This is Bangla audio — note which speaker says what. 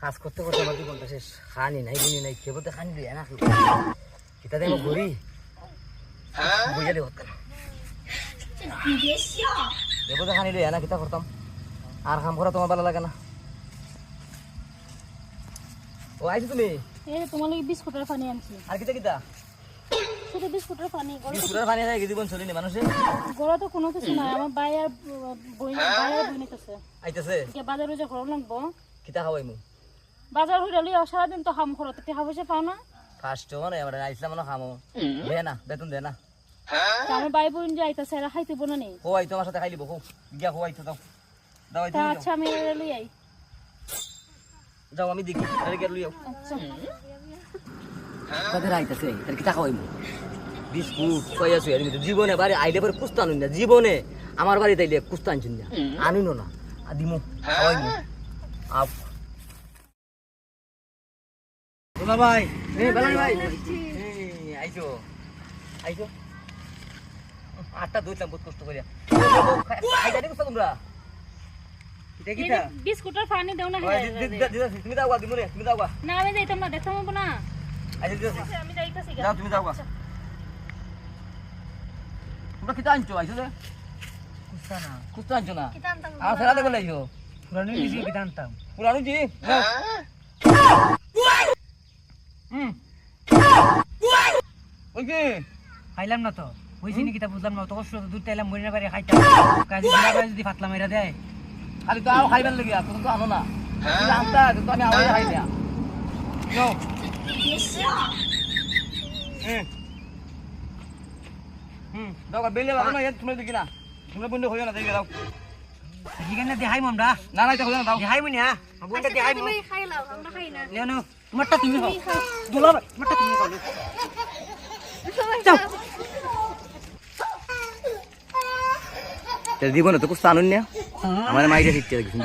Speaker 1: কাজ করতে করতে আমার 2 ঘন্টা শেষ। খানি নাই গুনি নাই কে বলতে খানি লই না কিতা দেব ঘুরি বুঝা দেব কেন দেব তো খানি লই না কিতা করতাম আর কাম করা তোমার ভালো লাগে না। ও আইছো তুমি
Speaker 2: এই তোমার লাগি বিস্কুটের পানি আনছি।
Speaker 1: আর কিতা কিতা
Speaker 2: শুধু বিস্কুটের পানি
Speaker 1: বিস্কুটের পানি খাই জীবন চলিনি মানুষে
Speaker 2: গলা তো কোনো কিছু নাই। আমার ভাই আর বই নিতেছে
Speaker 1: আইতাছে
Speaker 2: কে বাজারে যে ঘর লাগবো
Speaker 1: কিতা খাওয়াই মু
Speaker 2: বাজার হইলে লই সারাদিন তো হাম করতে টাকা পয়সা পাও না।
Speaker 1: ফার্স্ট মানে আমরা আইছিলাম না খামো দে না বেতন দে না
Speaker 2: তা আমার ভাই বোন যে আইতাছে এরা খাইতে বনা নেই।
Speaker 1: ও আই তোমার সাথে খাই লিবো গিয়া ও আইতো দাও দাও
Speaker 2: তা আচ্ছা আমি এরা লই আই
Speaker 1: যাও আমি দেখি আরে কে লইও
Speaker 2: আচ্ছা
Speaker 1: কাদের আইতাছে আর কিতা খাওয়াই মু বিস্কুট কইয়া সুই এর মধ্যে জীবনে বাড়ি আইলে পরে কুস্তা আনুন না জীবনে আমার বাড়ি তাইলে কুস্তা আনছুন না আনুন না আদিমু খাওয়াই মু আপ তোমার ভাই এই বালান ভাই এই আইছো আইছো আটটা দুইলাম বহুত কষ্ট করিয়া খাইতা দিছ তোমরা কিতা কিতা
Speaker 2: বিস্কুটের পানি দাও না
Speaker 1: তুমি দাও দিমু রে তুমি দাও
Speaker 2: না আমি যাইতাম না দেখতাম না।
Speaker 1: আচ্ছা দিছ
Speaker 2: আচ্ছা আমি যাইতাছি গা
Speaker 1: যাও তুমি দাও তোমরা কিতা আনছো আইছো রে কুস্তা না কুস্তা আনছো না
Speaker 2: কিতা আনতাম
Speaker 1: আর ফেরা দেব লাইছো
Speaker 3: পুরানো দিছি কিটা আনতাম
Speaker 1: পুরানো জি ওই কি
Speaker 3: খাইলাম না তো হইছি নি কিটা বুঝলাম না তো কষ্ট দুধ টাইলাম মরি না পারে খাইতাম কাজে দিলা যদি ফাতলা মেরা দেয়
Speaker 1: খালি তো আও খাইবার লাগি তুমি তো আনো না তুমি আনতা তো আমি আওয়াজ খাই না নো দাও বেলে বাবা না তুমি দেখি না তুমি বন্ধ হইও না দেখি দাও
Speaker 3: এখানে দেখাই আমরা
Speaker 1: না না এটা হইও না দাও
Speaker 3: দেখাই মনি হ্যাঁ বন্ধে দেখাই
Speaker 2: তুমি খাইলাও আমরা খাই না।
Speaker 3: লেনো তোমারটা তুমি খাও দুলা তোমারটা তুমি খাও যাও
Speaker 1: তেল দিব না তো কুস্তা আনুন না আমার মাইরে শিখতে দেখি